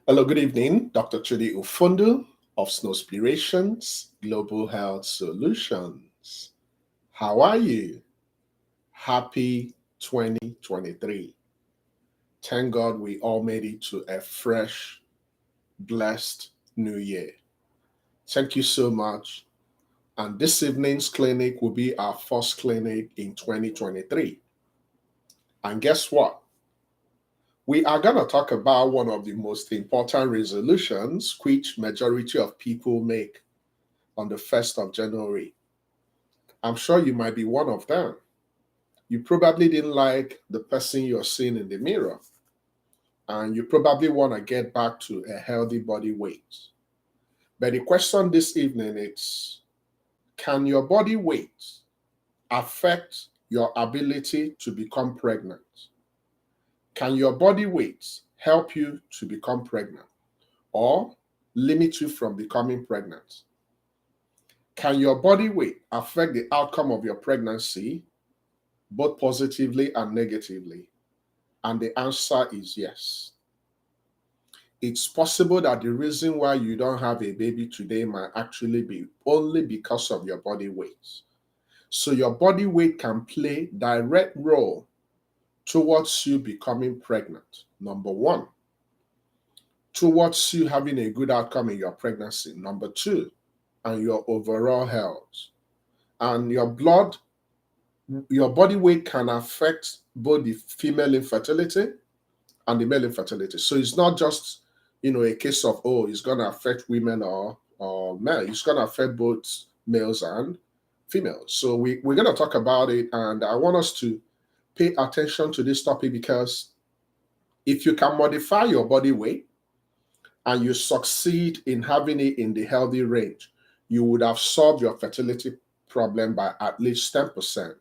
Hello, good evening. Dr. Chidi Ufundu of Snowspirations Global Health Solutions. How are you? Happy 2023. Thank God we all made it to a fresh, blessed new year. Thank you so much. And this evening's clinic will be our first clinic in 2023. And guess what? We are going to talk about one of the most important resolutions which majority of people make on the 1st of January. I'm sure you might be one of them. You probably didn't like the person you're seeing in the mirror, and you probably want to get back to a healthy body weight. But the question this evening is, can your body weight affect your ability to become pregnant? Can your body weight help you to become pregnant or limit you from becoming pregnant? Can your body weight affect the outcome of your pregnancy, both positively and negatively? And the answer is yes. It's possible that the reason why you don't have a baby today might actually be only because of your body weight. So your body weight can play direct role towards you becoming pregnant, number one. Towards you having a good outcome in your pregnancy, number two, and your overall health. And your body weight can affect both the female infertility and the male infertility. So it's not just, a case of, it's going to affect women or male. It's going to affect both males and females. So we're going to talk about it. And I want us to pay attention to this topic because if you can modify your body weight and you succeed in having it in the healthy range, you would have solved your fertility problem by at least 10%.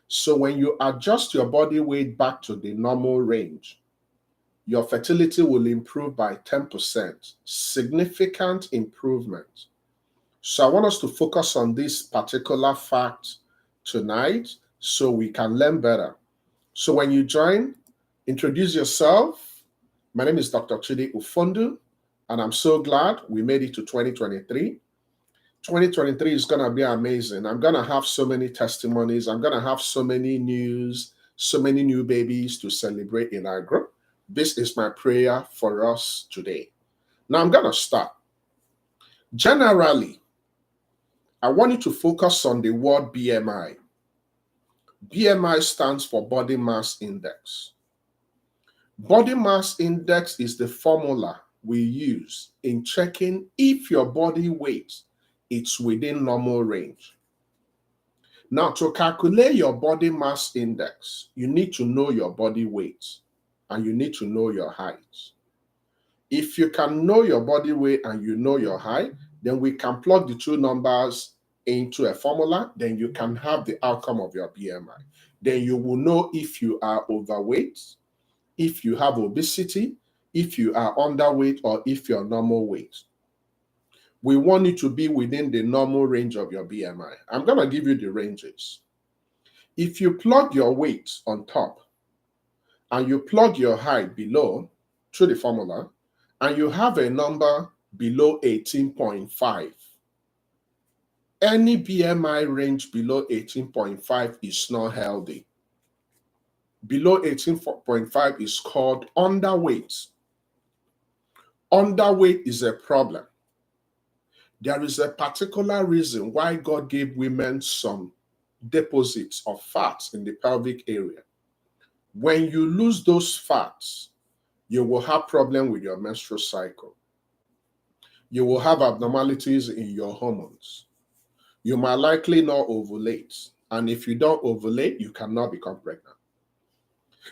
So when you adjust your body weight back to the normal range, your fertility will improve by 10%. Significant improvement. So I want us to focus on this particular fact tonight so we can learn better. So when you join, introduce yourself. My name is Dr. Chidi Ufundu, and I'm so glad we made it to 2023. 2023 is going to be amazing. I'm going to have so many testimonies. I'm going to have so many news, so many new babies to celebrate in our group. This is my prayer for us today. Now I'm going to start. Generally, I want you to focus on the word BMI. BMI stands for Body Mass Index. Body Mass Index is the formula we use in checking if your body weight is within normal range. Now, to calculate your body mass index, you need to know your body weight and you need to know your height. If you can know your body weight and you know your height, then we can plug the two numbers into a formula, then you can have the outcome of your BMI. Then you will know if you are overweight, if you have obesity, if you are underweight, or if you're normal weight. We want you to be within the normal range of your BMI. I'm going to give you the ranges. If you plug your weight on top and you plug your height below through the formula, and you have a number below 18.5, any BMI range below 18.5 is not healthy. Below 18.5 is called underweight. Underweight is a problem. There is a particular reason why God gave women some deposits of fats in the pelvic area. When you lose those fats, you will have problem with your menstrual cycle. You will have abnormalities in your hormones. You might likely not ovulate. And if you don't ovulate, you cannot become pregnant.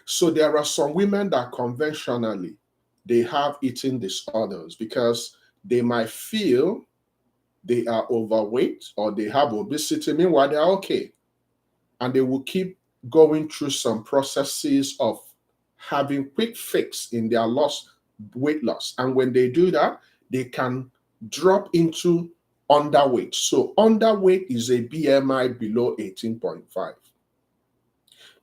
So there are some women that conventionally, they have eating disorders because they might feel they are overweight or they have obesity. Meanwhile, they're okay. And they will keep going through some processes of having quick fix in their weight loss. And when they do that, they can drop into underweight. So underweight is a BMI below 18.5.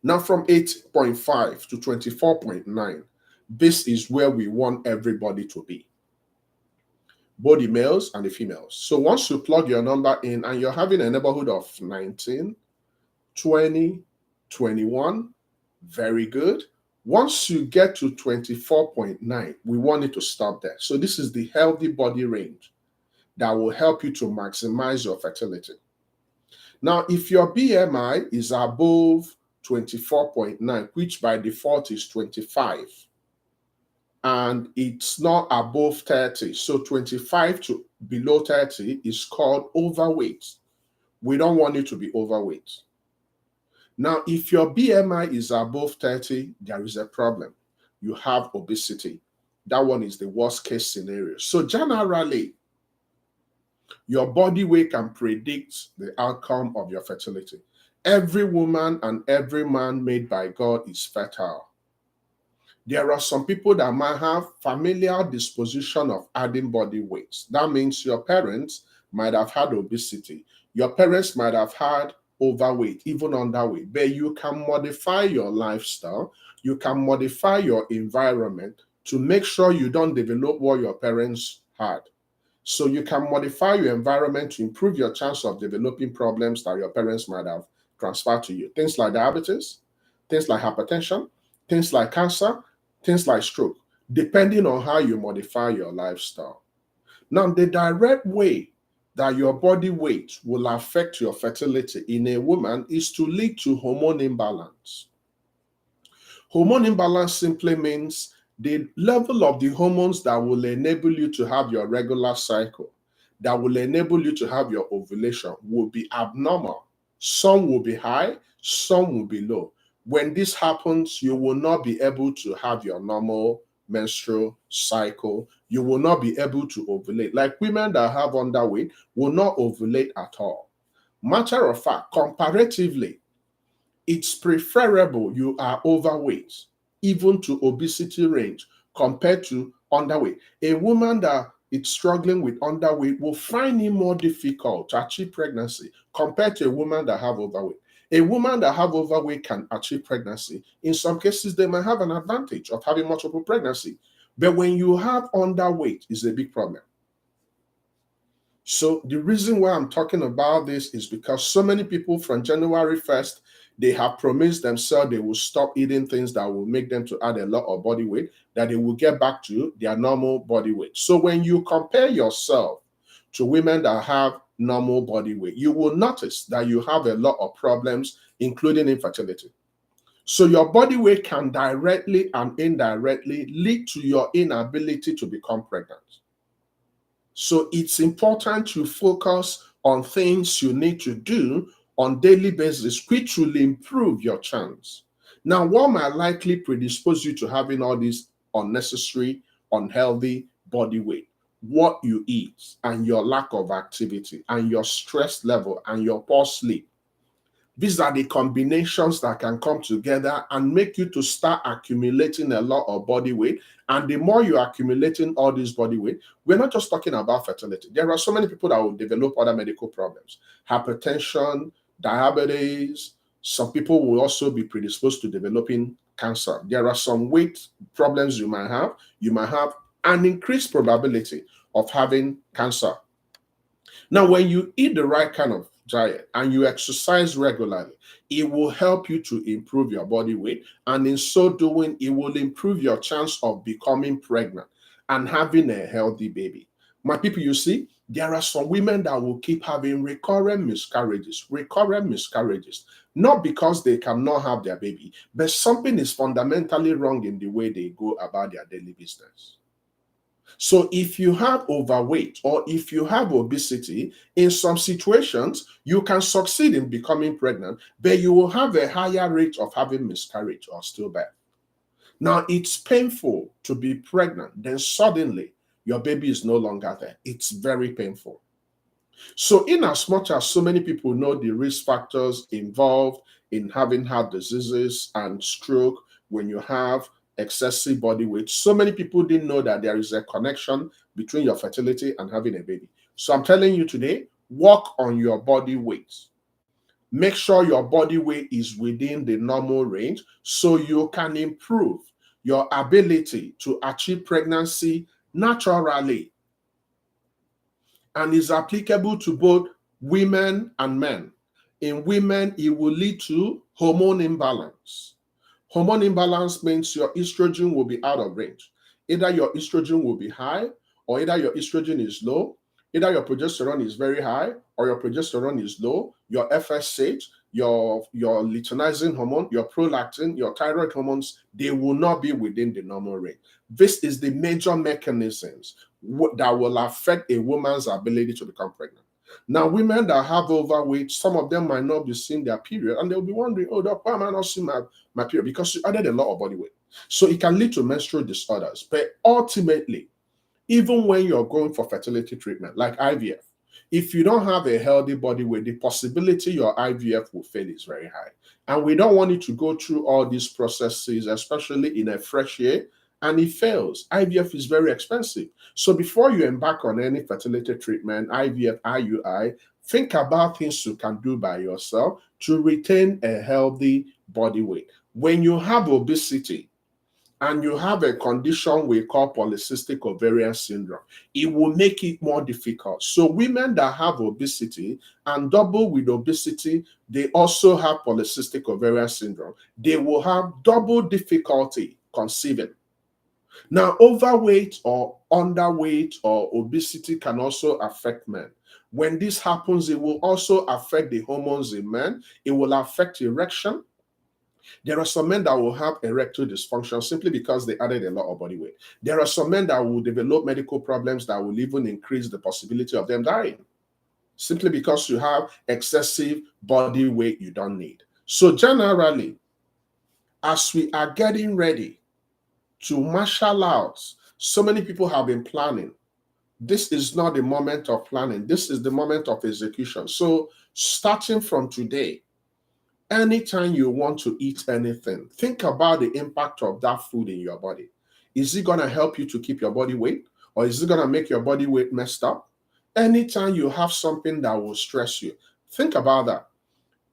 Now from 8.5 to 24.9, This is where we want everybody to be, both the males and the females. So once you plug your number in and you're having a neighborhood of 19, 20, 21, very good. Once you get to 24.9, we want it to stop there. So this is the healthy body range that will help you to maximize your fertility. Now, if your BMI is above 24.9, which by default is 25, and it's not above 30, so 25 to below 30 is called overweight. We don't want you to be overweight. Now, if your BMI is above 30, there is a problem. You have obesity. That one is the worst case scenario. So generally, your body weight can predict the outcome of your fertility. Every woman and every man made by God is fertile. There are some people that might have familial disposition of adding body weight. That means your parents might have had obesity. Your parents might have had overweight, even underweight. But you can modify your lifestyle. You can modify your environment to make sure you don't develop what your parents had. So you can modify your environment to improve your chance of developing problems that your parents might have transferred to you. Things like diabetes, things like hypertension, things like cancer, things like stroke, depending on how you modify your lifestyle. Now, the direct way that your body weight will affect your fertility in a woman is to lead to hormone imbalance. Hormone imbalance simply means the level of the hormones that will enable you to have your regular cycle, that will enable you to have your ovulation, will be abnormal. Some will be high, some will be low. When this happens, you will not be able to have your normal menstrual cycle. You will not be able to ovulate. Like women that have underweight will not ovulate at all. Matter of fact, comparatively, it's preferable you are overweight, even to obesity range, compared to underweight. A woman that is struggling with underweight will find it more difficult to achieve pregnancy compared to a woman that have overweight. A woman that have overweight can achieve pregnancy. In some cases, they might have an advantage of having multiple pregnancy. But when you have underweight, it's a big problem. So the reason why I'm talking about this is because so many people from January 1st, they have promised themselves they will stop eating things that will make them to add a lot of body weight, that they will get back to their normal body weight. So when you compare yourself to women that have normal body weight, you will notice that you have a lot of problems, including infertility. So your body weight can directly and indirectly lead to your inability to become pregnant. So it's important to focus on things you need to do on daily basis, which will improve your chance. Now, what might likely predispose you to having all this unnecessary, unhealthy body weight? What you eat and your lack of activity and your stress level and your poor sleep. These are the combinations that can come together and make you to start accumulating a lot of body weight. And the more you're accumulating all this body weight, we're not just talking about fertility. There are so many people that will develop other medical problems, hypertension, diabetes. Some people will also be predisposed to developing cancer. There are some weight problems you might have. You might have an increased probability of having cancer. Now, when you eat the right kind of diet and you exercise regularly, it will help you to improve your body weight. And in so doing, it will improve your chance of becoming pregnant and having a healthy baby. My people, you see, there are some women that will keep having recurrent miscarriages, not because they cannot have their baby, but something is fundamentally wrong in the way they go about their daily business. So if you have overweight or if you have obesity, in some situations, you can succeed in becoming pregnant, but you will have a higher rate of having miscarriage or stillbirth. Now, it's painful to be pregnant, then suddenly your baby is no longer there. It's very painful. So in as much as so many people know the risk factors involved in having heart diseases and stroke when you have excessive body weight, so many people didn't know that there is a connection between your fertility and having a baby. So I'm telling you today, work on your body weight. Make sure your body weight is within the normal range so you can improve your ability to achieve pregnancy naturally, and is applicable to both women and men. In women, it will lead to hormone imbalance. Hormone imbalance means your estrogen will be out of range. Either your estrogen will be high, or either your estrogen is low, either your progesterone is very high, or your progesterone is low, your FSH, your luteinizing hormone, your prolactin, your thyroid hormones, they will not be within the normal range. This is the major mechanisms that will affect a woman's ability to become pregnant. Now, women that have overweight, some of them might not be seeing their period, and they'll be wondering, oh, doc, why am I not seeing my period? Because you added a lot of body weight. So it can lead to menstrual disorders. But ultimately, even when you're going for fertility treatment, like IVF, if you don't have a healthy body weight, the possibility your IVF will fail is very high. And we don't want you to go through all these processes, especially in a fresh year, and it fails. IVF is very expensive. So before you embark on any fertility treatment, IVF, IUI, think about things you can do by yourself to retain a healthy body weight. When you have obesity, and you have a condition we call polycystic ovarian syndrome, it will make it more difficult. So women that have obesity and double with obesity, they also have polycystic ovarian syndrome. They will have double difficulty conceiving. Now, overweight or underweight or obesity can also affect men. When this happens, it will also affect the hormones in men. It will affect erection. There are some men that will have erectile dysfunction simply because they added a lot of body weight. There are some men that will develop medical problems that will even increase the possibility of them dying simply because you have excessive body weight you don't need. So generally, as we are getting ready to marshal out, so many people have been planning. This is not the moment of planning. This is the moment of execution. So starting from today, anytime you want to eat anything, think about the impact of that food in your body. Is it going to help you to keep your body weight, or is it going to make your body weight messed up? Anytime you have something that will stress you, think about that.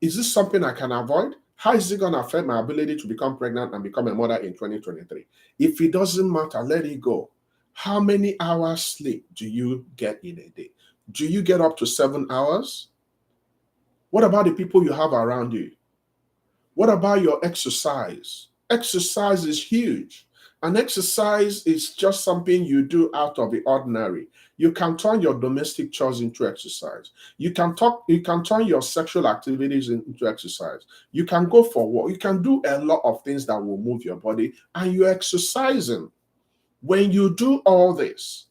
Is this something I can avoid? How is it going to affect my ability to become pregnant and become a mother in 2023? If it doesn't matter, let it go. How many hours sleep do you get in a day? Do you get up to 7 hours? What about the people you have around you? What about your exercise? Exercise is huge. And exercise is just something you do out of the ordinary. You can turn your domestic chores into exercise. You can turn your sexual activities into exercise. You can go for walk. You can do a lot of things that will move your body, and you're exercising. When you do all this,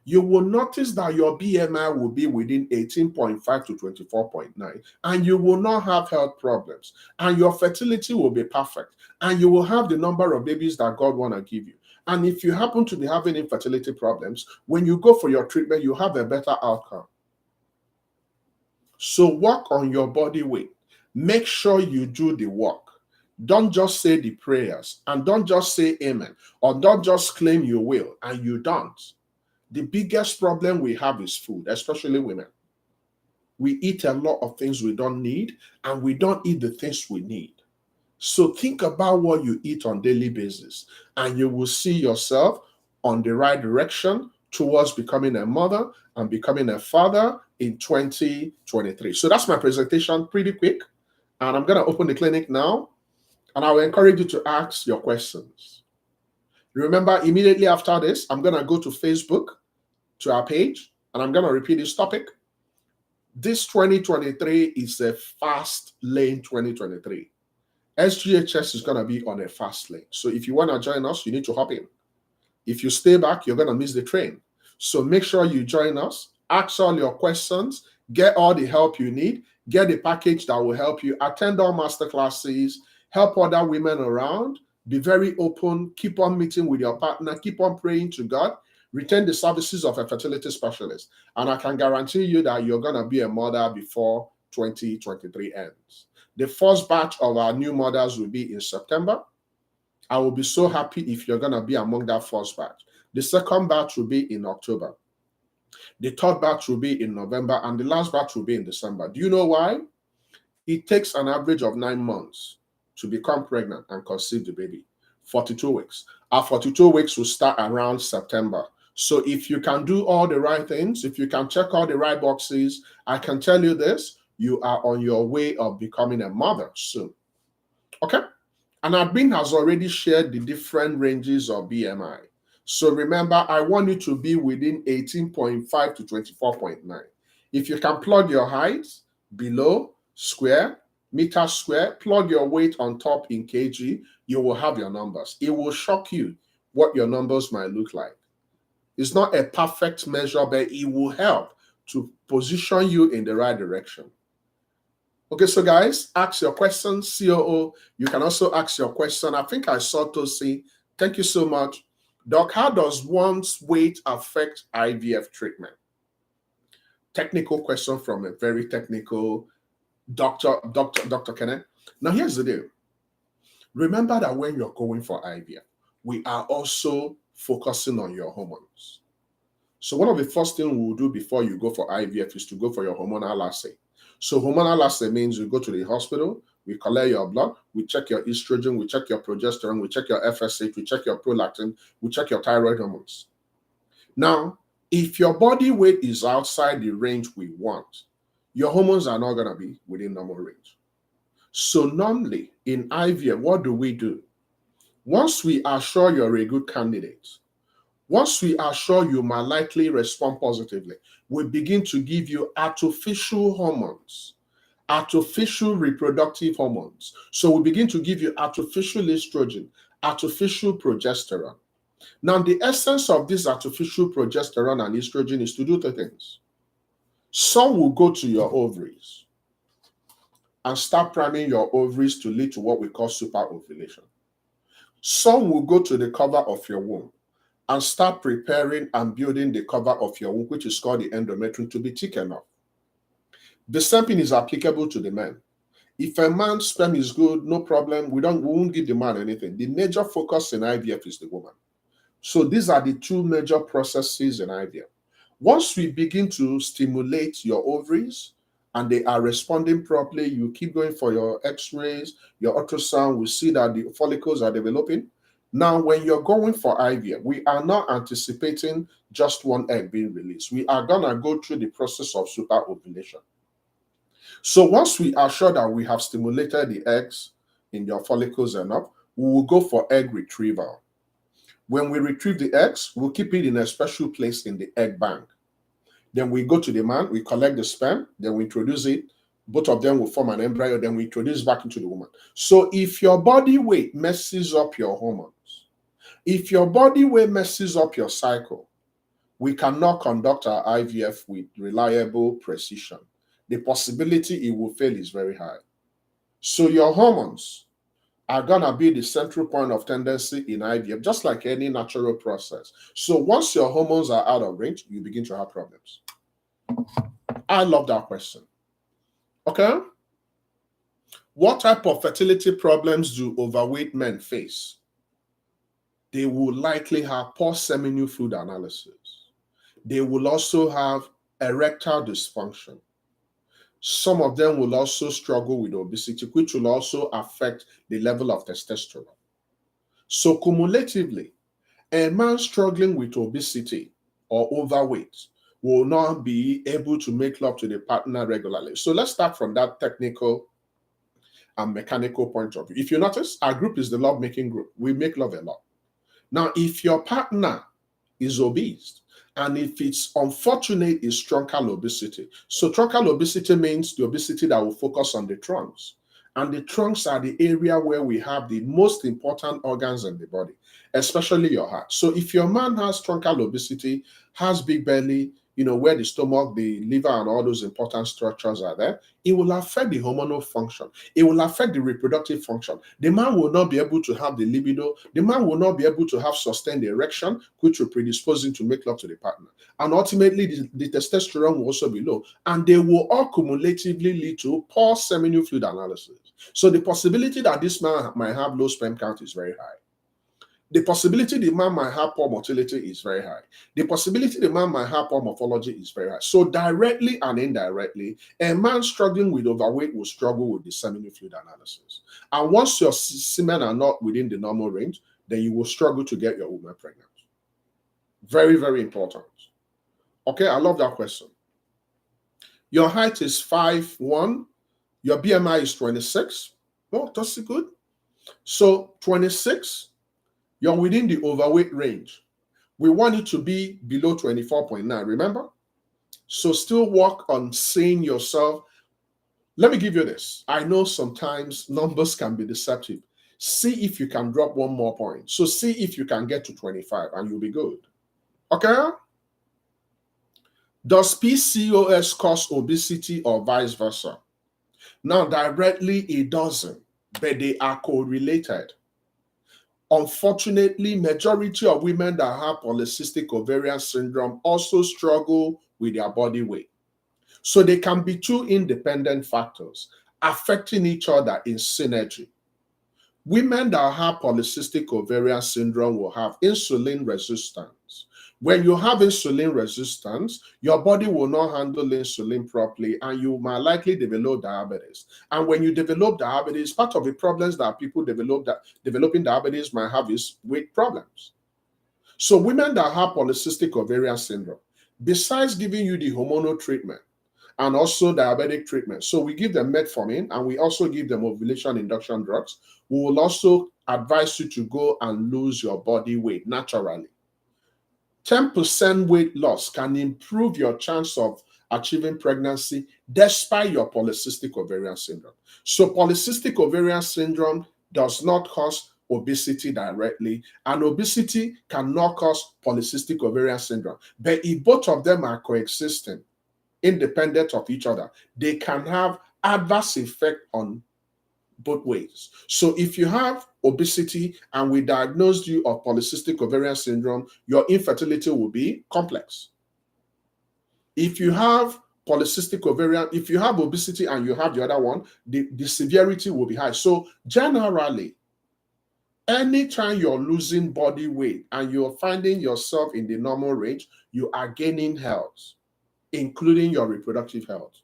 you will notice that your BMI will be within 18.5 to 24.9, and you will not have health problems, and your fertility will be perfect, and you will have the number of babies that God want to give you. And if you happen to be having infertility problems, when you go for your treatment, you have a better outcome. So work on your body weight. Make sure you do the work. Don't just say the prayers, and don't just say amen, or don't just claim you will and you don't. The biggest problem we have is food, especially women. We eat a lot of things we don't need, and we don't eat the things we need. So think about what you eat on a daily basis, and you will see yourself on the right direction towards becoming a mother and becoming a father in 2023. So that's my presentation, pretty quick. And I'm going to open the clinic now, and I will encourage you to ask your questions. Remember, immediately after this, I'm going to go to Facebook, to our page, and I'm going to repeat this topic. This 2023 is a fast lane 2023. SGHS is going to be on a fast lane. So if you want to join us, you need to hop in. If you stay back, you're going to miss the train. So make sure you join us, ask all your questions, get all the help you need, get the package that will help you, attend all masterclasses, help other women around, be very open, keep on meeting with your partner, keep on praying to God, retain the services of a fertility specialist. And I can guarantee you that you're going to be a mother before 2023 ends. The first batch of our new mothers will be in September. I will be so happy if you're going to be among that first batch. The second batch will be in October. The third batch will be in November, and the last batch will be in December. Do you know why? It takes an average of 9 months to become pregnant and conceive the baby, 42 weeks. Our 42 weeks will start around September. So if you can do all the right things, if you can check all the right boxes, I can tell you this, you are on your way of becoming a mother soon. Okay? And Admin has already shared the different ranges of BMI. So remember, I want you to be within 18.5 to 24.9. If you can plug your height below square, meter square, plug your weight on top in kg, you will have your numbers. It will shock you what your numbers might look like. It's not a perfect measure, but it will help to position you in the right direction. Okay, so guys, ask your question. COO, you can also ask your question. I think I saw Tosi. Thank you so much. Doc, how does one's weight affect IVF treatment? Technical question from a very technical Dr. Kenneth. Now, here's the deal. Remember that when you're going for IVF, we are also focusing on your hormones. So one of the first things we'll do before you go for IVF is to go for your hormonal assay. So hormonal assay means you go to the hospital, we collect your blood, we check your estrogen, we check your progesterone, we check your FSH, we check your prolactin, we check your thyroid hormones. Now, if your body weight is outside the range we want, your hormones are not going to be within normal range. So normally in IVF, what do? Once we are sure you're a good candidate, once we are sure you might likely respond positively, we begin to give you artificial hormones, artificial reproductive hormones. So we begin to give you artificial estrogen, artificial progesterone. Now, the essence of this artificial progesterone and estrogen is to do two things. Some will go to your ovaries and start priming your ovaries to lead to what we call super ovulation. Some will go to the cover of your womb and start preparing and building the cover of your womb, which is called the endometrium, to be thick enough. The same thing is applicable to the men. If a man's sperm is good, no problem. We won't give the man anything. The major focus in IVF is the woman. So these are the two major processes in IVF. Once we begin to stimulate your ovaries and they are responding properly, you keep going for your x-rays, your ultrasound, we see that the follicles are developing. Now, when you're going for IVF, we are not anticipating just one egg being released. We are going to go through the process of super ovulation. So once we are sure that we have stimulated the eggs in your follicles enough, we will go for egg retrieval. When we retrieve the eggs, we'll keep it in a special place in the egg bank. Then we go to the man, we collect the sperm, then we introduce it. Both of them will form an embryo, then we introduce back into the woman. So if your body weight messes up your hormones, if your body weight messes up your cycle, we cannot conduct our IVF with reliable precision. The possibility it will fail is very high. So your hormones are going to be the central point of tendency in IVF, just like any natural process. So once your hormones are out of range, you begin to have problems. I love that question. Okay? What type of fertility problems do overweight men face? They will likely have poor seminal fluid analysis. They will also have erectile dysfunction. Some of them will also struggle with obesity, which will also affect the level of testosterone. So cumulatively, a man struggling with obesity or overweight will not be able to make love to the partner regularly. So let's start from that technical and mechanical point of view. If you notice, our group is the love-making group. We make love a lot. Now, if your partner is obese, and if it's unfortunate, is truncal obesity. So truncal obesity means the obesity that will focus on the trunks. And the trunks are the area where we have the most important organs in the body, especially your heart. So if your man has truncal obesity, has big belly, where the stomach, the liver, and all those important structures are there, it will affect the hormonal function. It will affect the reproductive function. The man will not be able to have the libido. The man will not be able to have sustained erection, which will predispose him to make love to the partner. And ultimately, the testosterone will also be low. And they will all cumulatively lead to poor seminal fluid analysis. So the possibility that this man might have low sperm count is very high. The possibility the man might have poor motility is very high. The possibility the man might have poor morphology is very high. So directly and indirectly, a man struggling with overweight will struggle with the seminal fluid analysis. And once your semen are not within the normal range, then you will struggle to get your woman pregnant. Very, very important. Okay, I love that question. Your height is 5'1", your BMI is 26. Oh, that's good. So 26, you're within the overweight range. We want it to be below 24.9, remember? So still work on seeing yourself. Let me give you this. I know sometimes numbers can be deceptive. See if you can drop one more point. So see if you can get to 25 and you'll be good. Okay? Does PCOS cause obesity or vice versa? Now, directly it doesn't, but they are correlated. Unfortunately, majority of women that have polycystic ovarian syndrome also struggle with their body weight. So they can be two independent factors affecting each other in synergy. Women that have polycystic ovarian syndrome will have insulin resistance. When you have insulin resistance, your body will not handle insulin properly and you might likely develop diabetes. And when you develop diabetes, part of the problems that people developing diabetes might have is weight problems. So women that have polycystic ovarian syndrome, besides giving you the hormonal treatment, and also diabetic treatment. So we give them metformin and we also give them ovulation induction drugs. We will also advise you to go and lose your body weight naturally. 10% weight loss can improve your chance of achieving pregnancy despite your polycystic ovarian syndrome. So polycystic ovarian syndrome does not cause obesity directly, and obesity cannot cause polycystic ovarian syndrome. But if both of them are coexisting, independent of each other, they can have adverse effect on both ways. So if you have obesity and we diagnosed you of polycystic ovarian syndrome, your infertility will be complex. If you have polycystic ovarian, if you have obesity and you have the other one, the severity will be high. So generally, anytime you're losing body weight and you're finding yourself in the normal range, you are gaining health, including your reproductive health.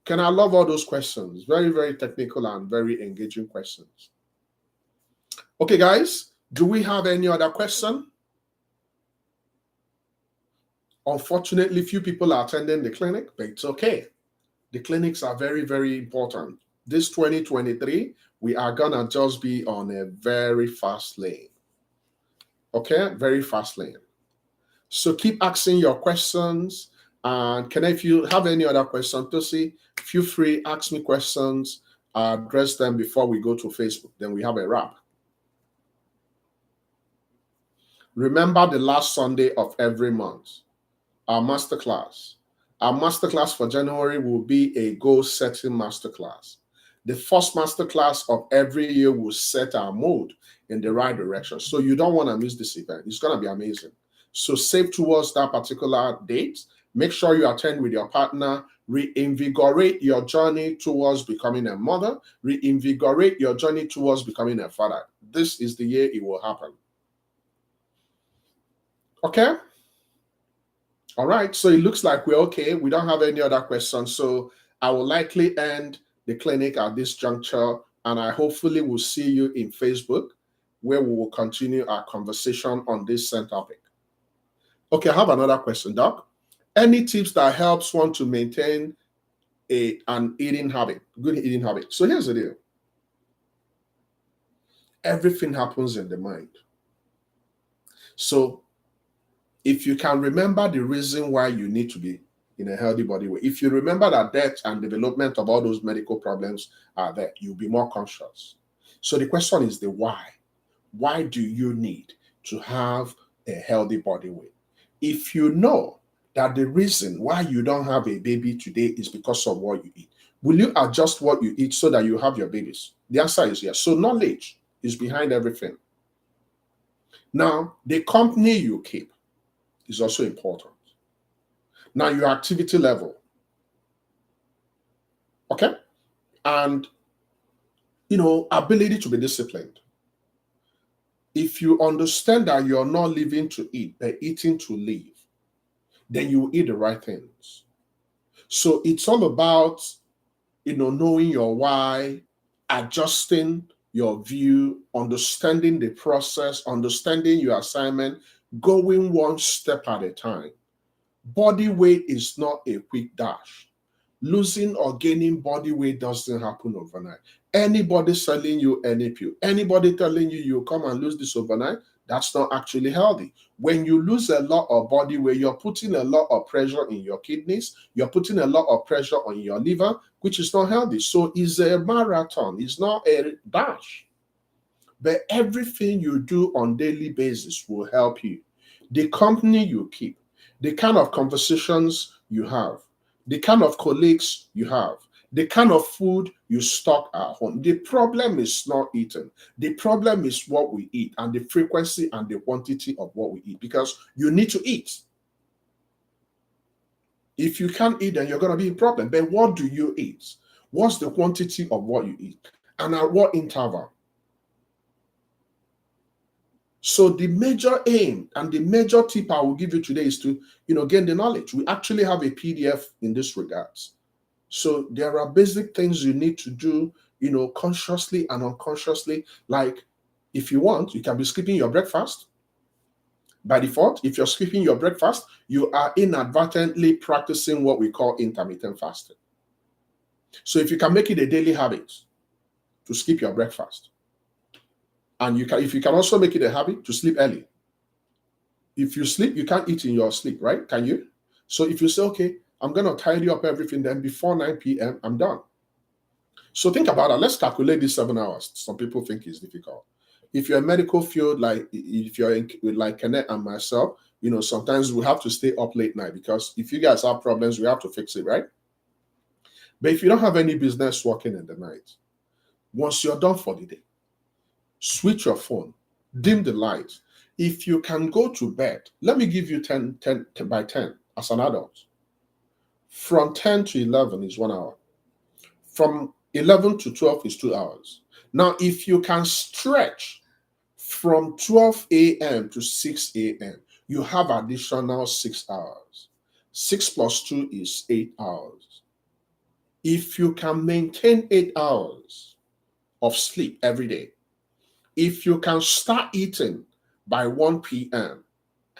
Can I love all those questions? Very, very technical and very engaging questions. Okay, guys, do we have any other question? Unfortunately, few people are attending the clinic, but it's okay. The clinics are very, very important. This 2023, we are gonna just be on a very fast lane. Okay, very fast lane. So keep asking your questions. And if you have any other questions, Tosi, feel free, ask me questions, address them before we go to Facebook. Then we have a wrap. Remember the last Sunday of every month, our masterclass. Our masterclass for January will be a goal-setting masterclass. The first masterclass of every year will set our mood in the right direction. So you don't want to miss this event. It's going to be amazing. So save towards that particular date. Make sure you attend with your partner. Reinvigorate your journey towards becoming a mother. Reinvigorate your journey towards becoming a father. This is the year it will happen. Okay? All right. So it looks like we're okay. We don't have any other questions. So I will likely end the clinic at this juncture. And I hopefully will see you in Facebook, where we will continue our conversation on this same topic. Okay, I have another question, Doc. Any tips that helps one to maintain an eating habit, good eating habit? So here's the deal. Everything happens in the mind. So if you can remember the reason why you need to be in a healthy body weight, if you remember that death and development of all those medical problems are there, you'll be more conscious. So the question is the why. Why do you need to have a healthy body weight? If you know that the reason why you don't have a baby today is because of what you eat, will you adjust what you eat so that you have your babies? The answer is yes. So knowledge is behind everything. Now, the company you keep is also important. Now, your activity level. Okay? And, ability to be disciplined. If you understand that you're not living to eat, but eating to live, then you will eat the right things. So it's all about, knowing your why, adjusting your view, understanding the process, understanding your assignment, going one step at a time. Body weight is not a quick dash. Losing or gaining body weight doesn't happen overnight. Anybody selling you any pill, anybody telling you you come and lose this overnight, that's not actually healthy. When you lose a lot of body weight, you're putting a lot of pressure in your kidneys, you're putting a lot of pressure on your liver, which is not healthy. So it's a marathon, it's not a dash. But everything you do on daily basis will help you. The company you keep, the kind of conversations you have, the kind of colleagues you have, the kind of food you stock at home. The problem is not eating. The problem is what we eat and the frequency and the quantity of what we eat, because you need to eat. If you can't eat, then you're going to be a problem. But what do you eat? What's the quantity of what you eat? And at what interval? So the major aim and the major tip I will give you today is to, gain the knowledge. We actually have a PDF in this regards. So there are basic things you need to do, consciously and unconsciously. Like, if you want, you can be skipping your breakfast. By default, if you're skipping your breakfast, you are inadvertently practicing what we call intermittent fasting. So if you can make it a daily habit to skip your breakfast, and if you can also make it a habit to sleep early. If you sleep, you can't eat in your sleep, right? Can you? So if you say, okay, I'm going to tidy up everything, then before 9 p.m., I'm done. So think about it. Let's calculate these 7 hours. Some people think it's difficult. If you're in medical field, like if you're like Kenneth and myself, sometimes we have to stay up late night, because if you guys have problems, we have to fix it, right? But if you don't have any business working in the night, once you're done for the day, switch your phone, dim the lights. If you can go to bed, let me give you 10 by 10 as an adult. From 10 to 11 is 1 hour. From 11 to 12 is 2 hours. Now, if you can stretch from 12 a.m. to 6 a.m., you have additional 6 hours. 6 plus 2 is 8 hours. If you can maintain 8 hours of sleep every day, if you can start eating by 1 p.m.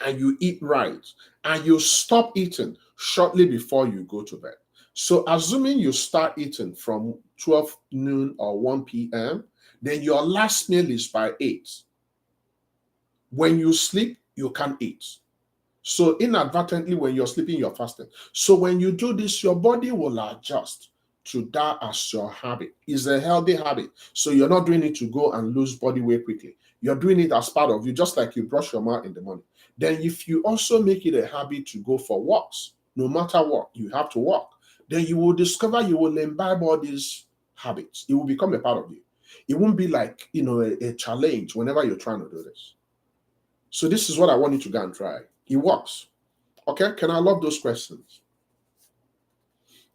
and you eat right, and you stop eating shortly before you go to bed. So assuming you start eating from 12 noon or 1 p.m., then your last meal is by 8. When you sleep, you can't eat. So inadvertently, when you're sleeping, you're fasting. So when you do this, your body will adjust to that as your habit. It's a healthy habit. So you're not doing it to go and lose body weight quickly. You're doing it as part of you, just like you brush your mouth in the morning. Then if you also make it a habit to go for walks, no matter what, you have to walk, then you will discover you will imbibe all these habits. It will become a part of you. It won't be like, a challenge whenever you're trying to do this. So this is what I want you to go and try. It works. Okay, can I love those questions?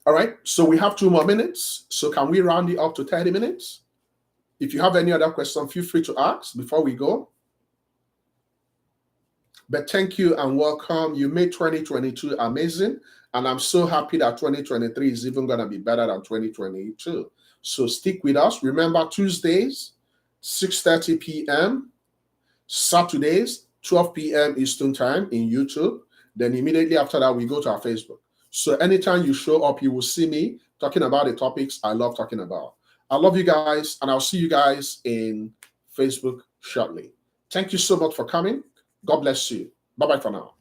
All right, so we have 2 more minutes. So can we round it up to 30 minutes? If you have any other question, feel free to ask before we go. But thank you and welcome. You made 2022 amazing. And I'm so happy that 2023 is even going to be better than 2022. So stick with us. Remember, Tuesdays, 6:30 p.m. Saturdays, 12 p.m. Eastern Time in YouTube. Then immediately after that, we go to our Facebook. So anytime you show up, you will see me talking about the topics I love talking about. I love you guys, and I'll see you guys in Facebook shortly. Thank you so much for coming. God bless you. Bye-bye for now.